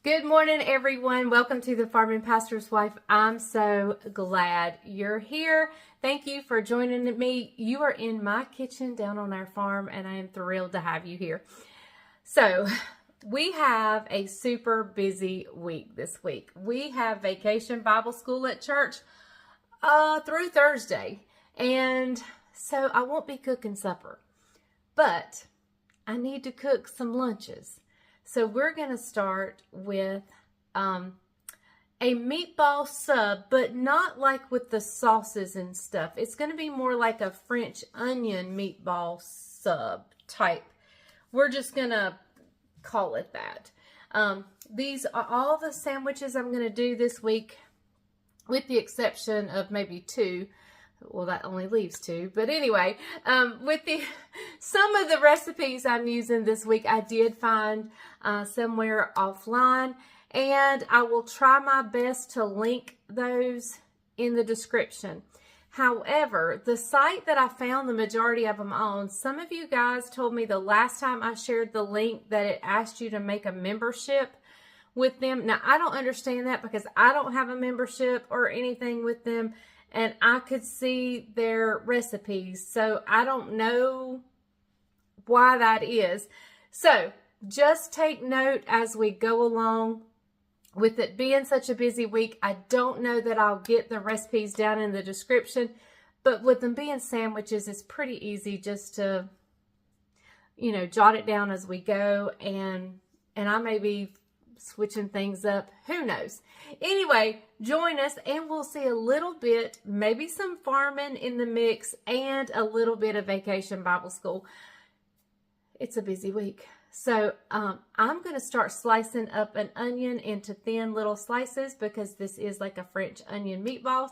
Good morning, everyone. Welcome to the Farming Pastor's Wife. I'm so glad you're here. Thank you for joining me. You are in my kitchen down on our farm, and I am thrilled to have you here. So, we have a super busy week this week. We have vacation Bible school at church through Thursday, and so I won't be cooking supper, but I need to cook some lunches. So we're going to start with a meatball sub, but not like with the sauces and stuff. It's going to be more like a French onion meatball sub type. We're just going to call it that. These are all the sandwiches I'm going to do this week, with the exception of maybe two. Well, that only leaves two. But anyway, with some of the recipes I'm using this week, I did find somewhere offline, and I will try my best to link those in the description. However, the site that I found the majority of them on, some of you guys told me the last time I shared the link that it asked you to make a membership with them. Now, I don't understand that because I don't have a membership or anything with them, and I could see their recipes. So I don't know why that is. So just take note as we go along. With it being such a busy week, I don't know that I'll get the recipes down in the description, but with them being sandwiches, it's pretty easy just to, jot it down as we go, and I may be switching things up. Who knows? Anyway, join us and we'll see a little bit, maybe some farming in the mix and a little bit of vacation Bible school. It's a busy week. So I'm going to start slicing up an onion into thin little slices because this is like a French onion meatball.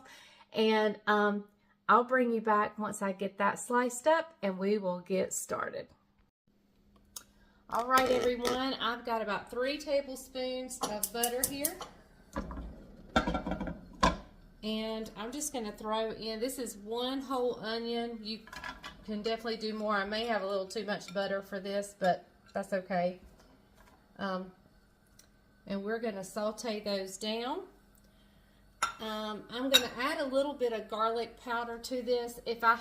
And I'll bring you back once I get that sliced up and we will get started. All right, everyone, I've got about 3 tablespoons of butter here. And I'm just going to throw in, this is 1 whole onion. You can definitely do more. I may have a little too much butter for this, but that's okay. And we're going to saute those down. I'm going to add a little bit of garlic powder to this. If I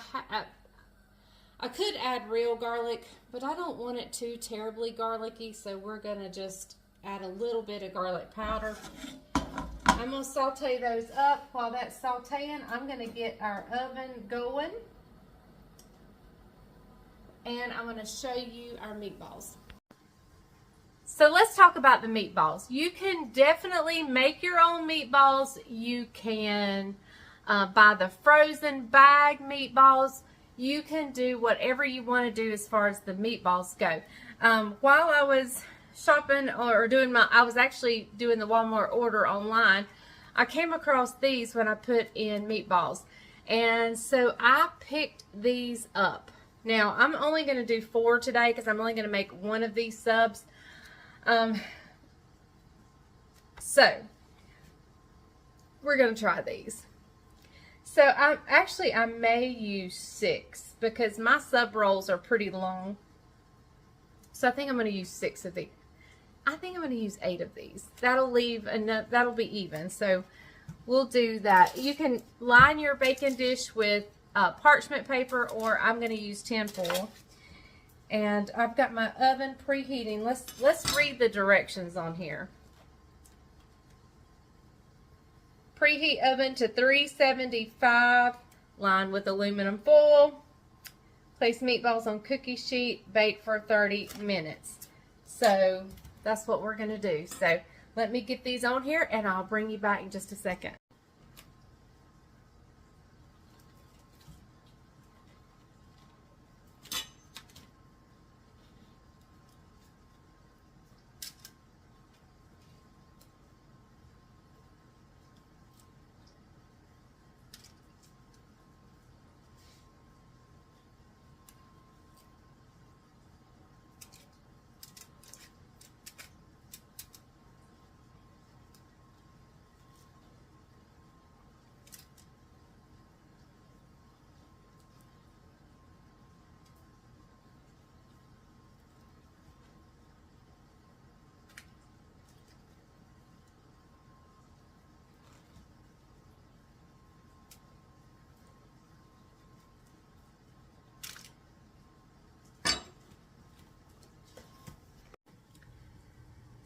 could add real garlic, but I don't want it too terribly garlicky, so we're going to just add a little bit of garlic powder. I'm going to saute those up. While that's sauteing, I'm going to get our oven going, and I'm going to show you our meatballs. So let's talk about the meatballs. You can definitely make your own meatballs. You can buy the frozen bag meatballs. You can do whatever you want to do as far as the meatballs go. While I was shopping or I was actually doing the Walmart order online, I came across these when I put in meatballs. And so I picked these up. Now, I'm only going to do 4 today because I'm only going to make one of these subs. So we're going to try these. So I may use 6 because my sub rolls are pretty long. So I think I'm going to use 6 of these. I think I'm going to use 8 of these. That'll leave enough. That'll be even. So we'll do that. You can line your baking dish with parchment paper, or I'm going to use tin foil. And I've got my oven preheating. Let's read the directions on here. Preheat oven to 375, line with aluminum foil. Place meatballs on cookie sheet, bake for 30 minutes. So that's what we're going to do. So let me get these on here and I'll bring you back in just a second.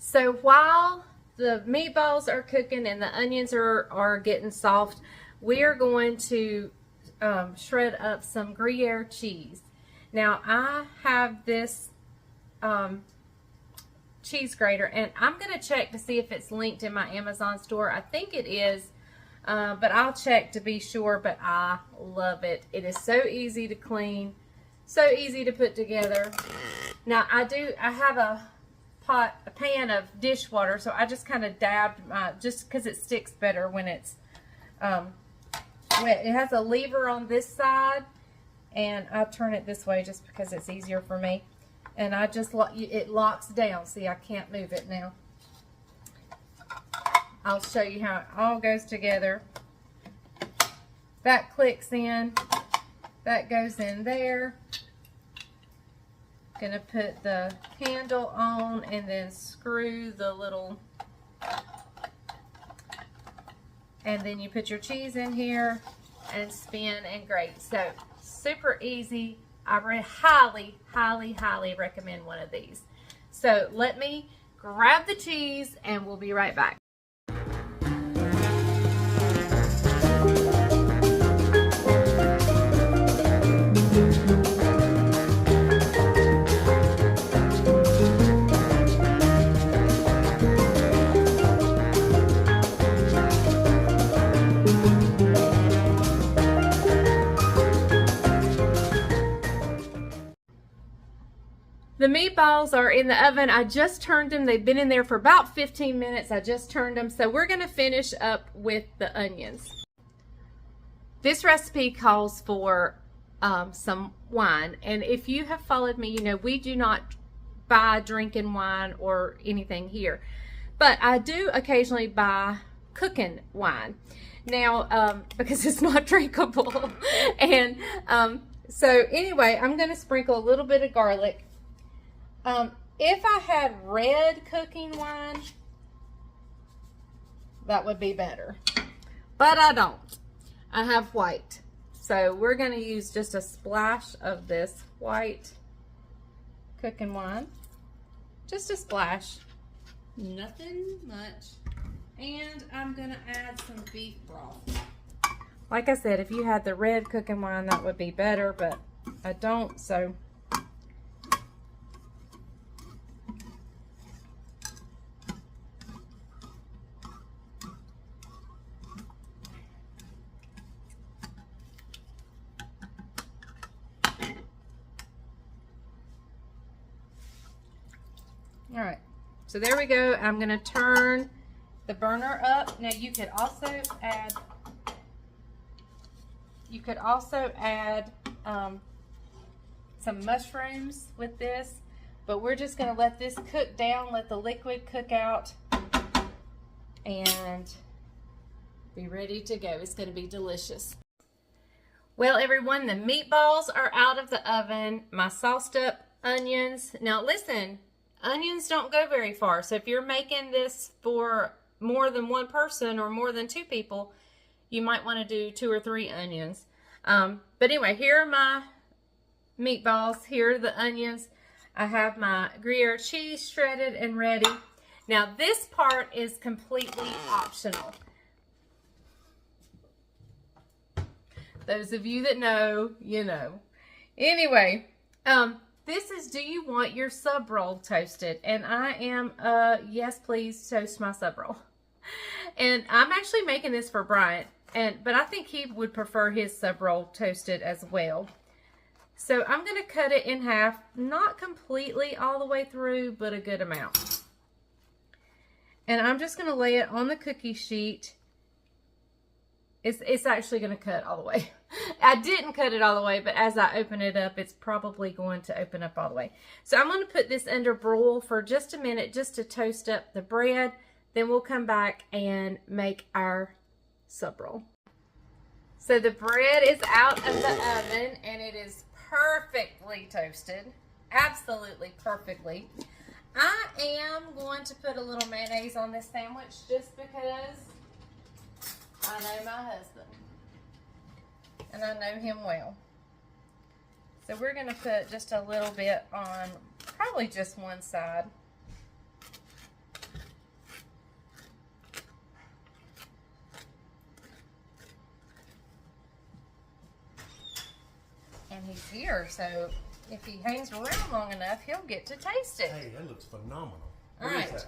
So while the meatballs are cooking and the onions are getting soft, we are going to shred up some Gruyere cheese. Now I have this cheese grater, and I'm going to check to see if it's linked in my Amazon store. I think it is, but I'll check to be sure. But I love it. It is so easy to clean, so easy to put together. Now I have a pan of dishwater, so I just kind of dabbed just because it sticks better when it's wet. It has a lever on this side, and I turn it this way just because it's easier for me. And I just it locks down. See, I can't move it now. I'll show you how it all goes together. That clicks in. That goes in there. Gonna put the handle on and then screw the little, and then you put your cheese in here and spin and grate. So super easy. I highly, highly, highly recommend one of these. So let me grab the cheese and we'll be right back. The meatballs are in the oven. I just turned them. They've been in there for about 15 minutes. I just turned them. So we're going to finish up with the onions. This recipe calls for some wine. And if you have followed me, you know we do not buy drinking wine or anything here. But I do occasionally buy cooking wine. Now, because it's not drinkable. And so anyway, I'm going to sprinkle a little bit of garlic. If I had red cooking wine, that would be better. But I don't. I have white. So we're going to use just a splash of this white cooking wine. Just a splash. Nothing much. And I'm going to add some beef broth. Like I said, if you had the red cooking wine, that would be better, but I don't, so... All right, so there we go. I'm going to turn the burner up. Now you could also add some mushrooms with this, but we're just going to let this cook down, let the liquid cook out, and be ready to go. It's going to be delicious. Well, everyone, the meatballs are out of the oven. My sauced up onions. Now listen, onions don't go very far. So if you're making this for more than one person or more than two people, you might want to do 2 or 3 onions. But anyway, here are my meatballs. Here are the onions. I have my Gruyere cheese shredded and ready. Now this part is completely optional. Those of you that know, you know. Anyway, this is, do you want your sub roll toasted? And I am, yes, please toast my sub roll. And I'm actually making this for Bryant, but I think he would prefer his sub roll toasted as well. So I'm going to cut it in half, not completely all the way through, but a good amount. And I'm just going to lay it on the cookie sheet. It's actually going to cut all the way. I didn't cut it all the way, but as I open it up, it's probably going to open up all the way. So I'm going to put this under broil for just a minute just to toast up the bread. Then we'll come back and make our sub roll. So the bread is out of the oven and it is perfectly toasted. Absolutely perfectly. I am going to put a little mayonnaise on this sandwich just because I know my husband, and I know him well. So we're going to put just a little bit on probably just one side. he's here. So if he hangs around long enough, he'll get to taste it. Hey, that looks phenomenal. All right.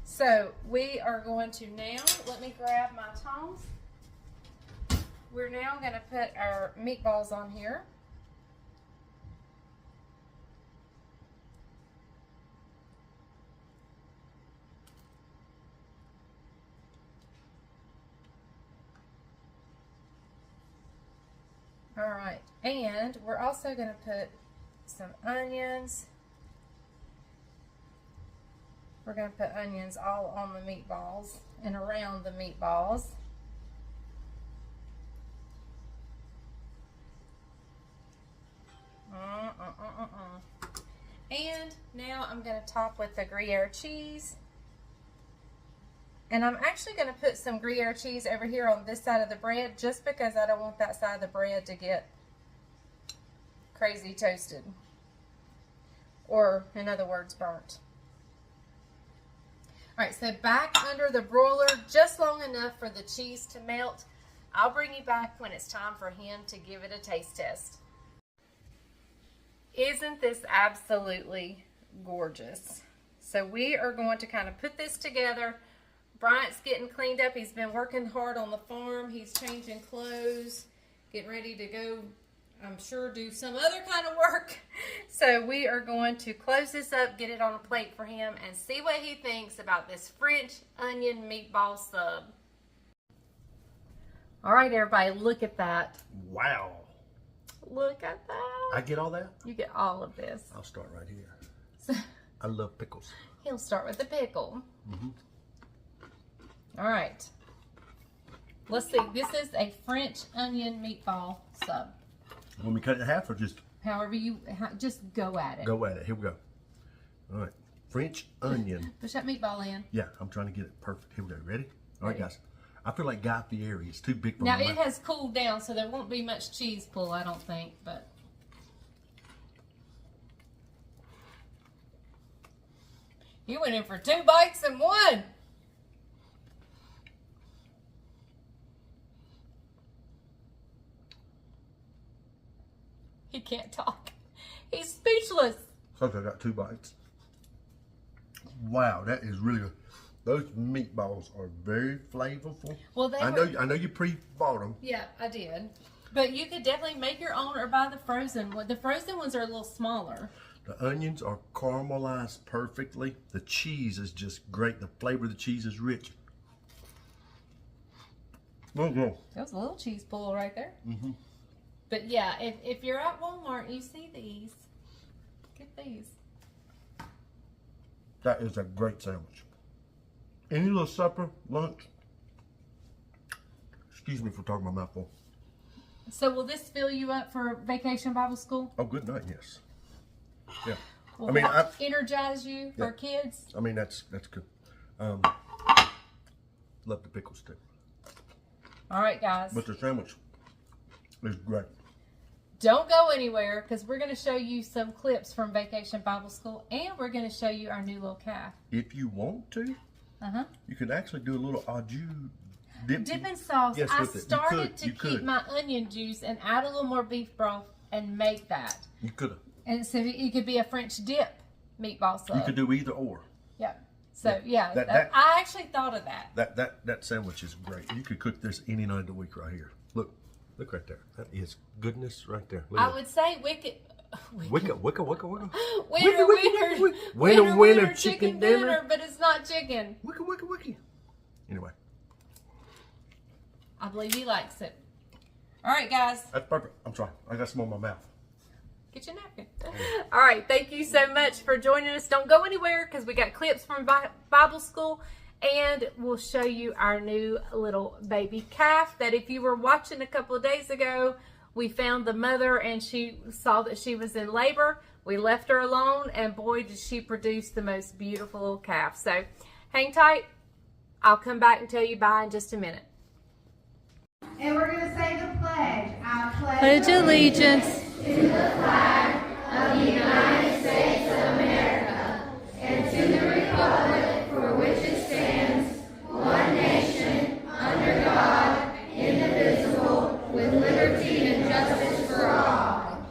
So we are going to now, let me grab my tongs. We're now going to put our meatballs on here. All right, and we're also going to put some onions. We're going to put onions all on the meatballs and around the meatballs. And now I'm going to top with the Gruyere cheese. And I'm actually going to put some Gruyere cheese over here on this side of the bread just because I don't want that side of the bread to get crazy toasted. Or, in other words, burnt. Alright, so back under the broiler just long enough for the cheese to melt. I'll bring you back when it's time for him to give it a taste test. Isn't this absolutely gorgeous? So we are going to kind of put this together. Bryant's getting cleaned up. He's been working hard on the farm. He's changing clothes, getting ready to go, I'm sure, do some other kind of work. So we are going to close this up, get it on a plate for him, and see what he thinks about this French onion meatball sub. All right, everybody, look at that. Wow. Look at that. I get all that? You get all of this. I'll start right here. I love pickles. He'll start with the pickle. Mm-hmm. All right. Let's see. This is a French onion meatball sub. Want me to cut it in half or just? However you, just go at it. Go at it. Here we go. All right. French onion. Push that meatball in. Yeah, I'm trying to get it perfect. Here we go. Ready? All right, guys. I feel like Guy Fieri. It's too big for now, my it mouth. has cooled down, so there won't be much cheese pull, I don't think, but. You went in for 2 bites and 1. He can't talk. He's speechless. So I got 2 bites. Wow, that is really good. Those meatballs are very flavorful. Well, I know you pre-bought them. Yeah, I did. But you could definitely make your own or buy the frozen one. The frozen ones are a little smaller. The onions are caramelized perfectly. The cheese is just great. The flavor of the cheese is rich. That was a little cheese pull right there. Mm-hmm. But yeah, if you're at Walmart, you see these. Get these. That is a great sandwich. Any little supper, lunch. Excuse me for talking my mouth full. So will this fill you up for Vacation Bible School? Oh, good night, yes. Yeah. Will it energize you for kids? I mean, that's good. Love the pickles too. All right, guys. But the sandwich is great. Don't go anywhere because we're going to show you some clips from Vacation Bible School and we're going to show you our new little calf. If you want to, you can actually do a little au jus dipping sauce. Yes, I started to keep my onion juice and add a little more beef broth and make that. You could have. And so it could be a French dip meatball sub. You could do either or. Yeah. So yeah, I actually thought of that. That sandwich is great. You could cook this any night of the week right here. Look right there. That is goodness right there. I would say Winner, chicken dinner, but it's not chicken. Wicca. Anyway. I believe he likes it. All right, guys. That's perfect. I'm sorry. I got some on my mouth. Get your napkin. All right. Thank you so much for joining us. Don't go anywhere because we got clips from Bible School and we'll show you our new little baby calf that if you were watching a couple of days ago, we found the mother and she saw that she was in labor. We left her alone and boy, did she produce the most beautiful little calf. So hang tight. I'll come back and tell you bye in just a minute. And we're going to say the pledge. I Pledge allegiance to the flag of the United States of America and to the republic for which it stands, one nation, under God, indivisible, with liberty and justice for all.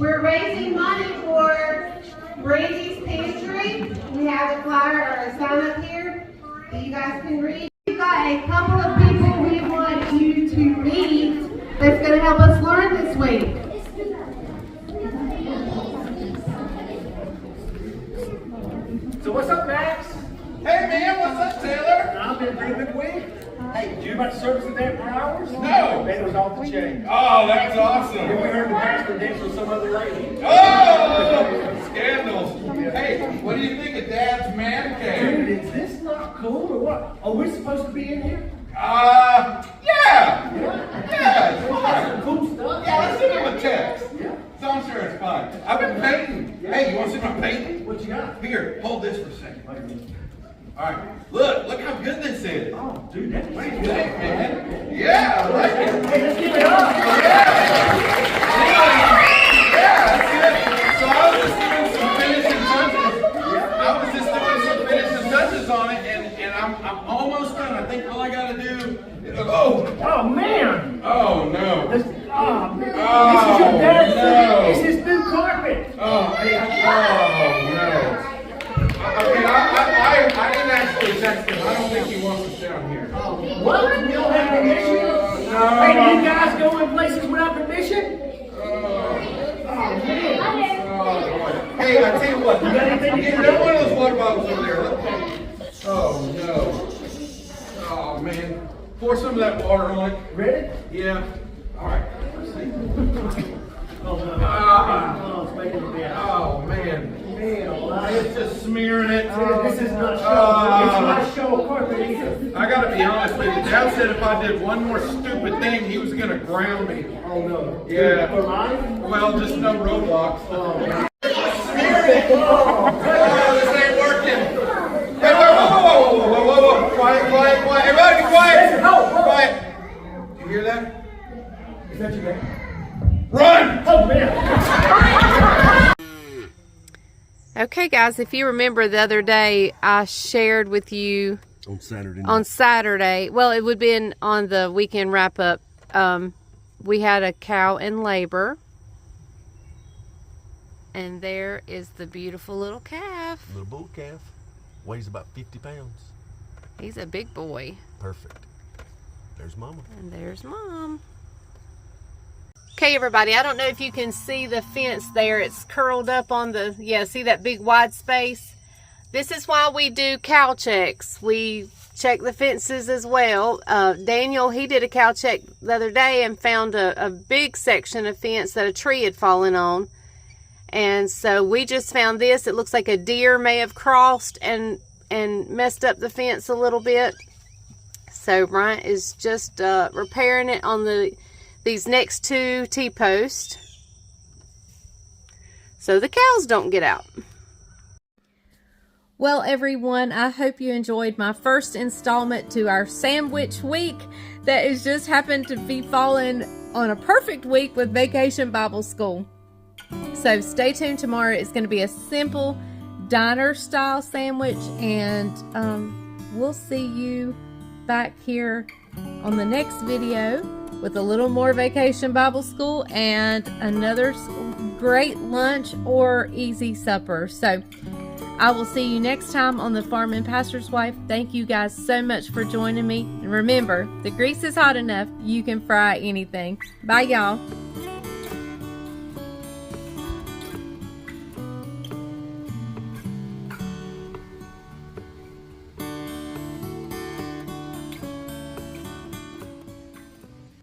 We're raising money for Brandy's Pantry. We have a flyer or a sign up here that you guys can read. We've got a couple of people we want you to meet that's going to help us learn this week. So what's up, Max? Hey man, what's up, Taylor? I've been a pretty good week. Hey, did you about to service the day for hours? No. It was off the chain. Oh, that's Then awesome. we heard the pastor dance with some other lady. Oh, scandals. Hey, what do you think of Dad's man Dude, cave? is this not cool or what? Are we supposed to be in here? Yeah. Yeah, come Some on. cool stuff. Yeah, let's send him a text. Yeah. So I'm sure it's fine. I've been painting. Hey, you want to see my painting? What you got? Here, hold this for a second. All right, look how good this is. Oh, dude, that's What do pretty you good. think, man? Yeah, I like it. Hey, let's give it up. Yeah, that's good. So I was just doing some finishing touches on it, and I'm almost done. I think all I gotta do is, Oh, man. oh no. This, oh, man. Oh, This is your dad's no. It's his new carpet. Oh, hey, oh no. Okay, I didn't actually text him. I don't think he wants us down here. What? You don't have permission? No. Hey, do you guys go in places without permission? Oh, Man. oh, boy. Hey, I tell you what. You got anything? Get one of those water bottles over there. Oh no. Oh man. Pour some of that water on it. Ready? Yeah. All right. Let's see. Oh, no. Ah. Oh, it's making a mess. Oh man. Man, alive. It's just smearing it. This is not show. It's not show carpet either. I gotta be honest with you. Dad said if I did one more stupid thing, he was gonna ground me. Oh no. Yeah. For life? Well, just no roadblocks. Oh, man. Oh, this ain't working. Hey, whoa. Quiet. Everybody be quiet. Quiet. You hear that? Is that your man? Run! Oh, man. Okay, guys, if you remember the other day, I shared with you On Saturday. well, it would have been on the weekend wrap up. We had a cow in labor, and there is the beautiful little calf. Little bull calf. Weighs about 50 pounds. He's a big boy. Perfect. There's Mama. And there's Mom. Okay, everybody, I don't know if you can see the fence there. It's curled up on the, see that big wide space? This is why we do cow checks. We check the fences as well. Daniel, he did a cow check the other day and found a big section of fence that a tree had fallen on. And so we just found this. It looks like a deer may have crossed and messed up the fence a little bit. So Bryant is just repairing it on these next two T-posts so the cows don't get out. Well, everyone, I hope you enjoyed my first installment to our Sandwhich week that has just happened to be falling on a perfect week with Vacation Bible School. So stay tuned. Tomorrow it's going to be a simple diner style sandwich, and we'll see you back here on the next video with a little more Vacation Bible School and another great lunch or easy supper. So I will see you next time on the Farm and Pastor's Wife. Thank you guys so much for joining me. And remember, the grease is hot enough, you can fry anything. Bye, y'all.